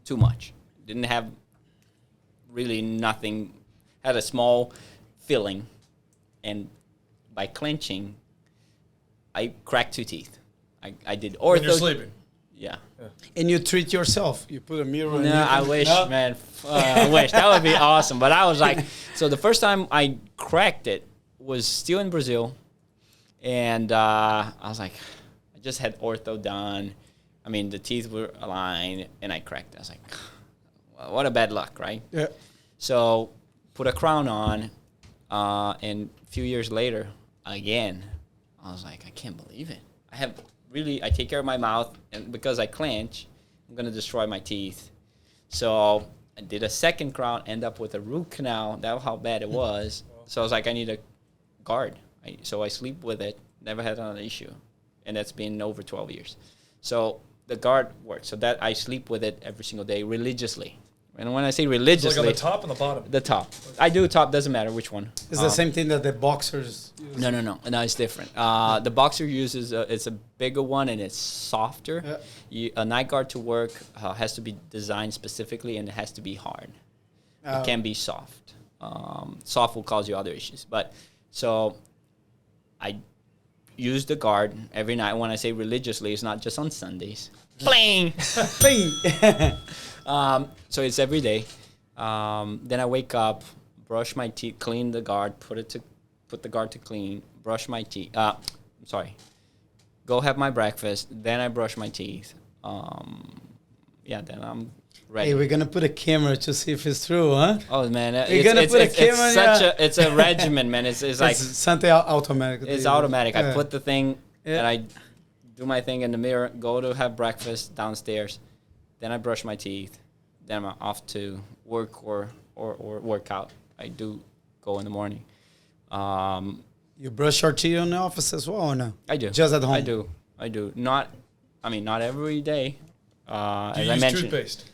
too much. Didn't have really nothing. Had a small filling, and by clenching, I cracked 2 teeth. I did ortho. When you're sleeping. Yeah. And you treat yourself. You put a mirror. No, I wish, man. I wish that would be awesome. But I was like, so the first time I cracked it was still in Brazil, and I was like, I just had ortho done. I mean, the teeth were aligned, and I cracked it. I was like, well, what a bad luck, right? Yeah. So put a crown on, and a few years later, again, I was like, I can't believe it. I take care of my mouth, and because I clench, I'm going to destroy my teeth. So I did a second crown, end up with a root canal. That's how bad it was. So I was like, I need a guard. So I sleep with it, never had an issue. And that's been over 12 years. So the guard works. So that I sleep with it every single day religiously. And when I say religiously, It's like on the top and the bottom. The top. I do top. Doesn't matter which one. It's the same thing that the boxers use. No, it's different. The boxer uses it's a bigger one and it's softer. Yeah. A night guard to work has to be designed specifically and it has to be hard. It can be soft. Soft will cause you other issues. But so I use the guard every night. When I say religiously, it's not just on Sundays. Bling! Bling! So it's every day. Then I wake up, brush my teeth, clean the guard, put the guard to clean, brush my teeth. Go have my breakfast. Then I brush my teeth. Then I'm ready. Hey, we're gonna put a camera to see if it's true, huh? Oh man, We're gonna put a camera. It's a regimen, man. It's like It's something automatic. it's automatic. Yeah. I put the thing Yeah. and I do my thing in the mirror, go to have breakfast downstairs, then I brush my teeth, then I'm off to work or work out. I do go in the morning. You brush your teeth in the office as well, or no? I do. Just at home? I do. Not every day. Do As you I use mentioned, toothpaste?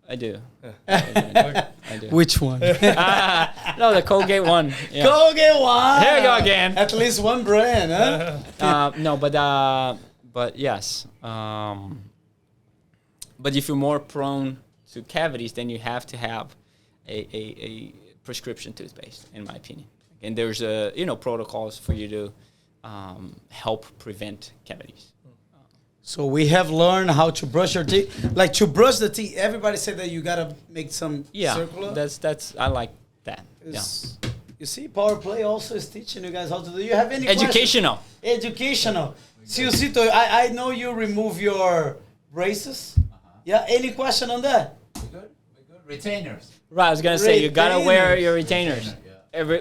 I do. Okay. I do. Which one? No, the Colgate one. Yeah. Go get one. Here we go again. At least one brand, huh? No, but yes. But if you're more prone to cavities, then you have to have a prescription toothpaste, in my opinion. And there's protocols for you to help prevent cavities. So we have learned how to brush your teeth. Like to brush the teeth, everybody said that you gotta make some circular. That's I like that. It's- You see, Power Play also is teaching you guys how to do. You have any Educational. questions? Educational. Ciocito, I know you remove your braces. Yeah. Any question on that? We're good. Retainers. Right, I was gonna say you gotta wear Retainers. your retainers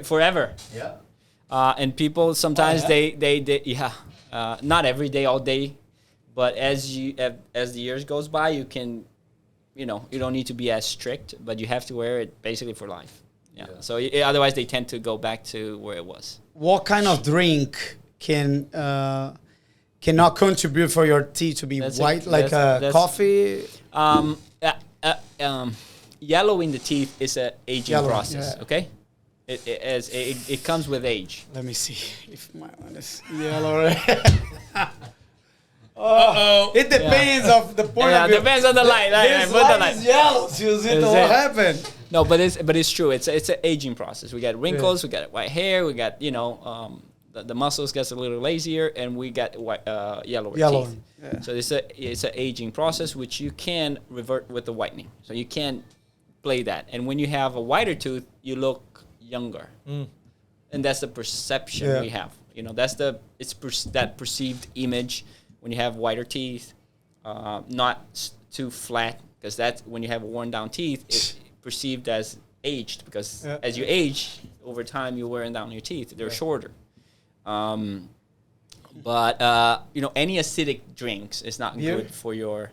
forever. Yeah. And people sometimes Oh, yeah? they not every day, all day, but as the years goes by, you can, you don't need to be as strict, but you have to wear it basically for life. Yeah. So otherwise, they tend to go back to where it was. What kind of drink cannot contribute for your teeth to be white, like that's- coffee? Yellow in the teeth is a aging Yellow, process. yeah. Okay. It comes with age. Let me see if my one is yellow. Uh-oh. It depends of the point Yeah, of view. depends on the light. This Put the light light. is yellow. Ciocito, Is what it? happened? No, but it's true. It's an aging process. We got wrinkles, we got white hair, we got the muscles gets a little lazier, and we got yellower Yellow. teeth. Yeah. So it's an aging process which you can revert with the whitening. So you can play that, and when you have a whiter tooth, you look younger, and that's the perception we have. That's that perceived image when you have whiter teeth, not too flat, because that's when you have worn down teeth. It's perceived as aged because as you age over time, you're wearing down your teeth. They're shorter. But any acidic drinks is not Beer? good for your.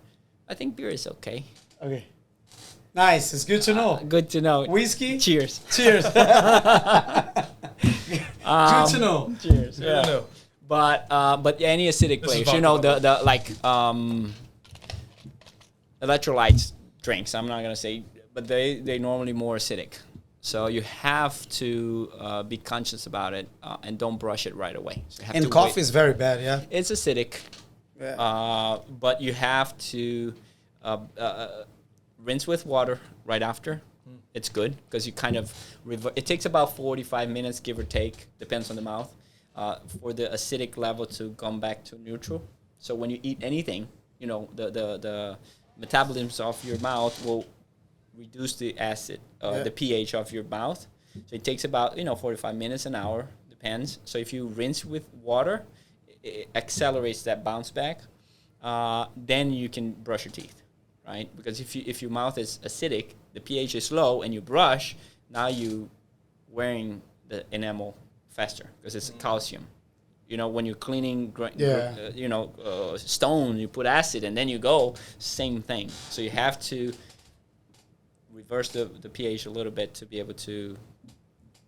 I think beer is okay. Okay. Nice. It's good to know. Good to know. Whiskey? Cheers. Cheers. Good to know. Cheers. I don't know. But any acidic This is players, vodka, the electrolytes drinks. I'm not gonna say, but they normally more acidic. So you have to be conscious about it and don't brush it right away. So you have And to coffee wait. is very bad, yeah? It's acidic, Yeah. but you have to rinse with water right after. It's good because you kind of it takes about 45 minutes, give or take, depends on the mouth, for the acidic level to come back to neutral. So when you eat anything, the metabolism of your mouth will reduce the acid, the pH of your mouth. So it takes about 45 minutes, an hour, depends. So if you rinse with water, it accelerates that bounce back. Then you can brush your teeth, right? Because if your mouth is acidic, the pH is low, and you brush, now you wearing the enamel faster because it's calcium. When you're cleaning, stone, you put acid, and then you go, same thing. So you have to reverse the pH a little bit to be able to,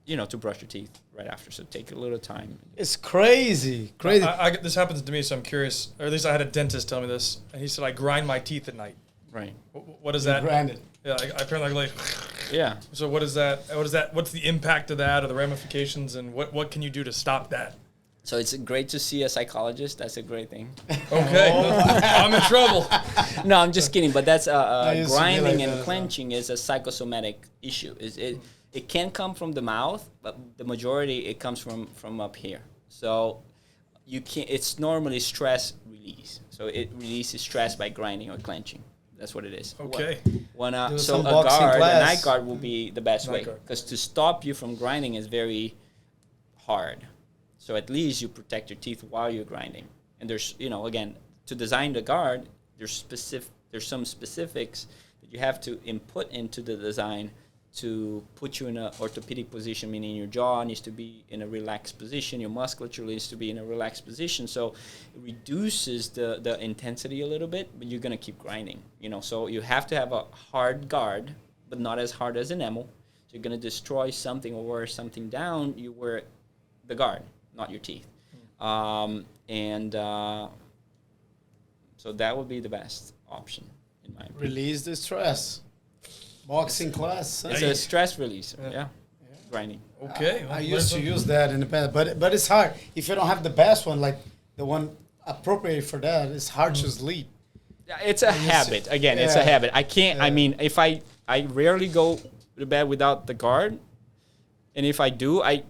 to brush your teeth right after. So take a little time. It's crazy. Crazy. This happens to me, so I'm curious. Or at least I had a dentist tell me this, and he said I grind my teeth at night. Right. What is that? Branded. Yeah, I apparently like. Yeah. So what is that? What's the impact of that, or the ramifications, and what can you do to stop that? So it's great to see a psychologist. That's a great thing. Okay, I'm in trouble. No, I'm just kidding. But that's used to be grinding like and that. clenching is a psychosomatic issue. It can come from the mouth, but the majority it comes from up here. So you can. It's normally stress release. So it releases stress by grinding or clenching. That's what it is. Okay. Do So some a boxing guard, class. a night guard will be the best Night way, guard. because to stop you from grinding is very hard. So at least you protect your teeth while you're grinding. And there's, again, to design the guard, there's some specifics that you have to input into the design to put you in an orthopedic position, meaning your jaw needs to be in a relaxed position, your musculature needs to be in a relaxed position. So it reduces the intensity a little bit, but you're going to keep grinding. So you have to have a hard guard, but not as hard as enamel. So you're going to destroy something or wear something down, you wear the guard, not your teeth. So that would be the best option, in my opinion. Release the stress. Boxing class. It's a stress release. Yeah. Grinding. Okay. I used to use that in the past, but it's hard. If you don't have the best one, like the one appropriate for that, it's hard to sleep. It's a habit. Again, it's a habit. I can't, I mean, if I rarely go to bed without the guard, and if I do, I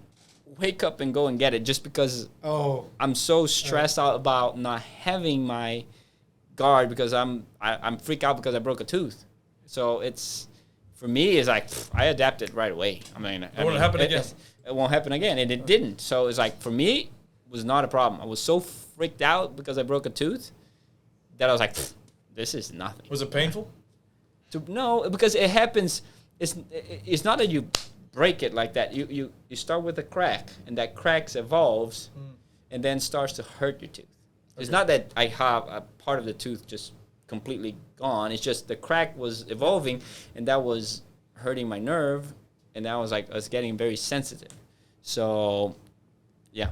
wake up and go and get it just because I'm so stressed out about not having my guard because I'm freaked out because I broke a tooth. So for me, it's like, I adapted right away. I mean, it won't happen again. It won't happen again, and it didn't. So it's like, for me, it was not a problem. I was so freaked out because I broke a tooth that I was like, this is nothing. Was it painful? No, because it happens. It's not that you break it like that. You start with a crack, and that crack evolves, and then starts to hurt your tooth. Okay. It's not that I have a part of the tooth just completely gone. It's just the crack was evolving, and that was hurting my nerve, and that was like I was getting very sensitive. So, yeah.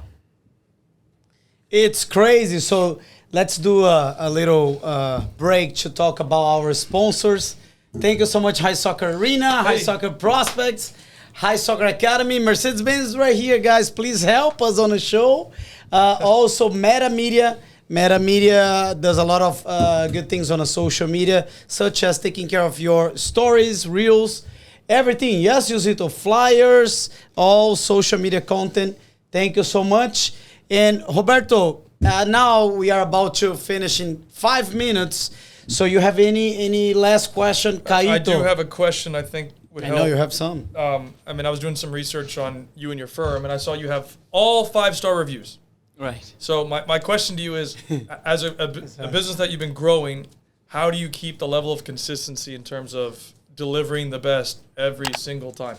It's crazy. So let's do a little break to talk about our sponsors. Thank you so much, High Soccer Arena, High Soccer Prospects, High Soccer Academy, Mercedes-Benz right here, guys. Please help us on the show. Also, Meta Media. Meta Media does a lot of good things on the social media, such as taking care of your stories, reels, everything. Yes, Yusito, flyers, all social media content. Thank you so much. And Roberto, now we are about to finish in 5 minutes. So you have any last question, Kaito? I do have a question I think would help. I know you have some. I mean, I was doing some research on you and your firm, and I saw you have all 5-star reviews. Right. So my question to you is, as a business that you've been growing, how do you keep the level of consistency in terms of delivering the best every single time?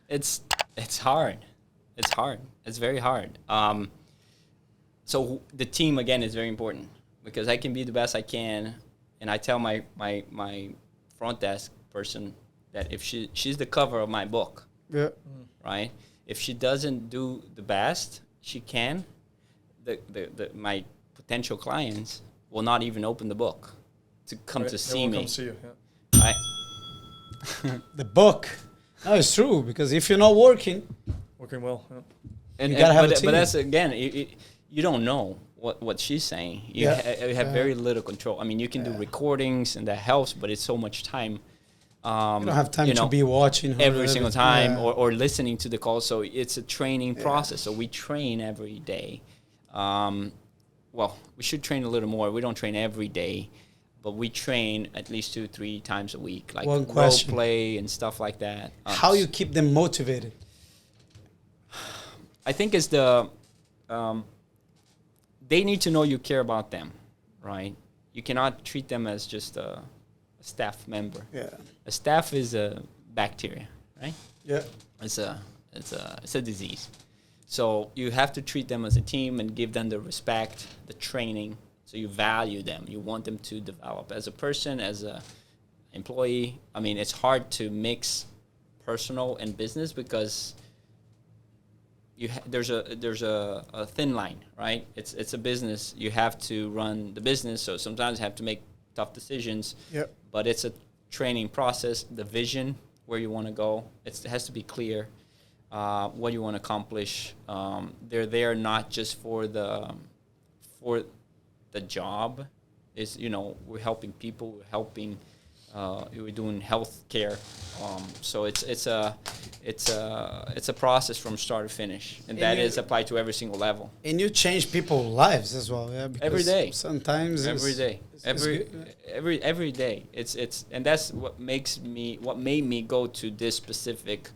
It's hard. It's hard. It's very hard. So the team, again, is very important because I can be the best I can, and I tell my front desk person that if she's the cover of my book, right? If she doesn't do the best she can, my potential clients will not even open the book to come to see me. Come see you. Yeah. Right? The book. No, it's true, because if you're not working well. Yeah. And, you gotta have a team. But that's, again, you don't know what she's saying. You have very little control. I mean, you can do recordings, and that helps, but it's so much time. You don't have time to be watching every single time or listening to the call. So it's a training process. So we train every day. Well, we should train a little more. We don't train every day, but we train at least 2-3 times a week, like role play and stuff like that. How you keep them motivated? I think it's they need to know you care about them, right? You cannot treat them as just a staff member. Yeah. A staff is a bacteria, right? Yeah. It's a disease. So you have to treat them as a team and give them the respect, the training. So you value them. You want them to develop as a person, as a employee. I mean, it's hard to mix personal and business because there's a thin line, right? It's a business. You have to run the business. So sometimes you have to make tough decisions. Yep. But it's a training process. The vision, where you want to go, it has to be clear. What you want to accomplish. They're there not just for the job. Is we're helping people. We're helping. We're doing health care. So it's a process from start to finish, and that is applied to every single level. And you change people's lives as well. Yeah. Every day. Sometimes. Every day. Every day. It's and that's what made me go to this specific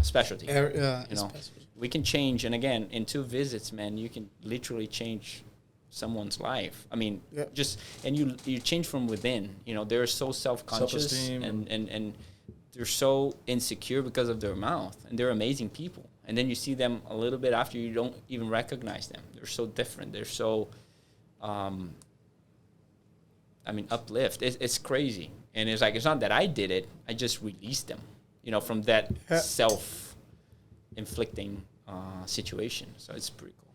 specialty. We can change, and again, in 2 visits, man, you can literally change someone's life. I mean, Yeah. just and you change from within. You know, they're so self-conscious Self-esteem. and they're so insecure because of their mouth, and they're amazing people. And then you see them a little bit after, you don't even recognize them. They're so different. They're so, uplift. It's crazy. And it's like, it's not that I did it. I just released them, from that self-inflicting situation. So it's pretty cool.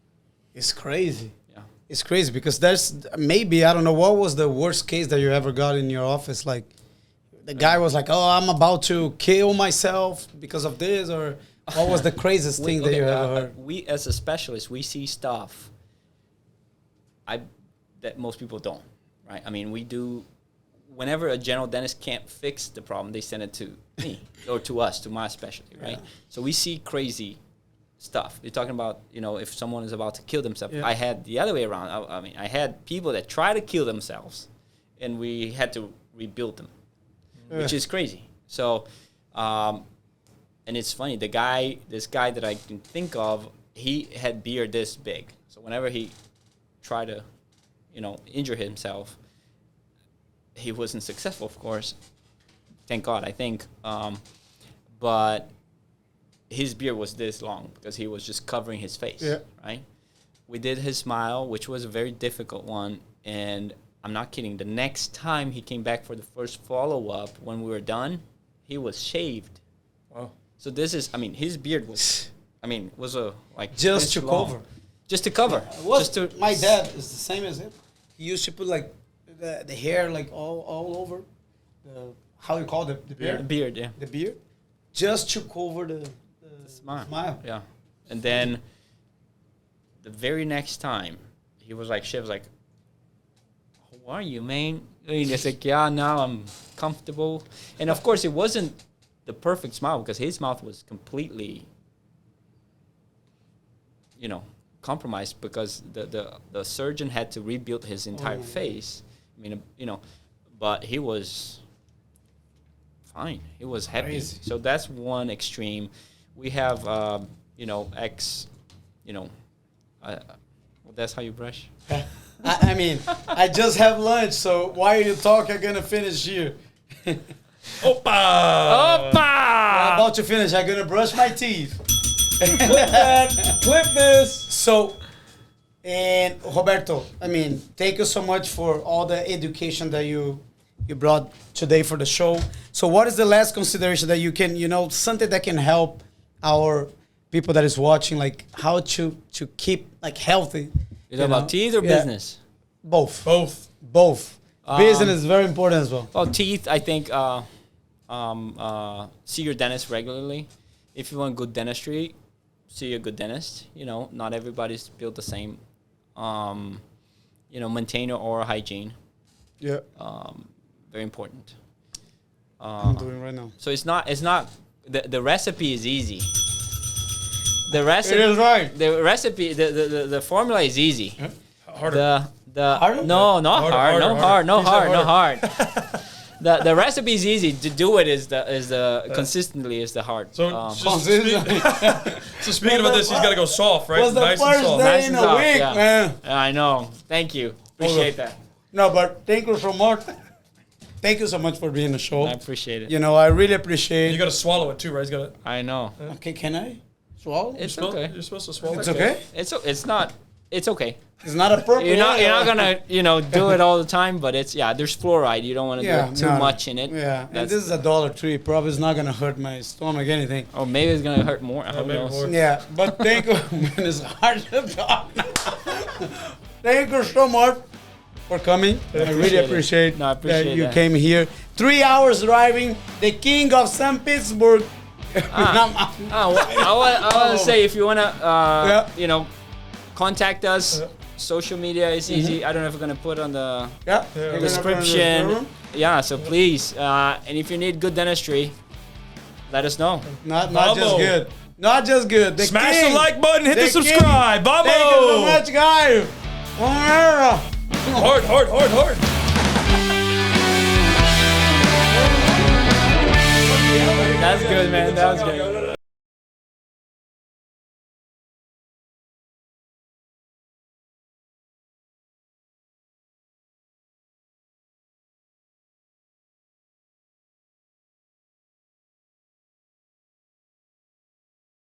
It's crazy. Yeah. It's crazy because there's maybe, I don't know, what was the worst case that you ever got in your office? Like, the guy was like, oh, I'm about to kill myself because of this, or what was the craziest thing that you ever heard? We, as a specialist, we see stuff that most people don't, right? I mean, we do, whenever a general dentist can't fix the problem, they send it to me or to us, to my specialty, right? Yeah. So we see crazy stuff. You're talking about, if someone is about to kill themselves. Yeah. I had the other way around. I had people that try to kill themselves, and we had to rebuild them, which is crazy. So, and it's funny, this guy that I can think of, he had beard this big. So whenever he tried to, injure himself, he wasn't successful, of course. Thank God, I think. But his beard was this long because he was just covering his face, right? We did his smile, which was a very difficult one. And I'm not kidding. The next time he came back for the first follow-up, when we were done, he was shaved. Wow. So this is, his beard was, Just to this long. cover. Just to cover. Just to, My dad is the same as him. He used to put like the hair like all over the, how you call it, the beard? The beard, yeah. The beard. Just to cover the smile. Yeah. And then the very next time, he was like, Shiv was like, how are you, man? And he's like, yeah, now I'm comfortable. And of course, it wasn't the perfect smile because his mouth was completely, compromised because the surgeon had to rebuild his entire face. But he was fine. He was happy. Crazy. So that's one extreme. We have, well, that's how you brush. I just have lunch, so while you talk, I'm gonna finish here. Opa! I'm Opa! about to finish. I'm gonna brush my teeth. Clip that! Clip this! So, and Roberto, thank you so much for all the education that you brought today for the show. So what is the last consideration that you can, something that can help our people that is watching, like how to keep like healthy? You talking about teeth or business? Both. Both. Business is very important as well. Well, teeth, I think, see your dentist regularly. If you want good dentistry, see a good dentist. Not everybody's built the same. Maintain your oral hygiene. Yeah. Very important. I'm doing right now. So it's not the recipe is easy. The recipe It is right. The recipe the formula is easy. Harder. Harder? No, not Harder, hard. No harder, hard. No He said hard. No hard. The recipe is easy. To do it is the consistently is the hard. So, so speaking about this, he's got to go soft, right? Was the Nice and first soft. day Nice in and a soft, week, yeah. man. I know. Thank you. Appreciate that. No, but thank you so much. Thank you so much for being on the show. I appreciate it. I really appreciate. You got to swallow it too, right? He's got to. I know. Okay, can I swallow? It's okay. You're supposed to swallow. It's it. okay. It's not. It's okay. It's not appropriate. You're not gonna do it all the time, but there's fluoride. You don't want to do too much in it. Yeah, and That's- this is $1 tree. Probably it's not gonna hurt my stomach anything. Or maybe it's gonna hurt more. Who maybe knows? more. Yeah, but thank you. Man, it's hard to talk. Thank you so much for coming. I really appreciate it. appreciate No, I appreciate that you that. came here. 3 hours driving, the king of St. Petesburg. I want to say if you wanna, Yeah. contact us. Social media is easy. I don't know if we're gonna put on the Yeah. description. Yeah, so please, and if you need good dentistry, let us know. Not Vamos. just good. Not just good. The Smash king. the like button, hit the king. subscribe. Vamos! Thank you so much, guys. Hard, hard, hard, hard. That's good, man. That was good.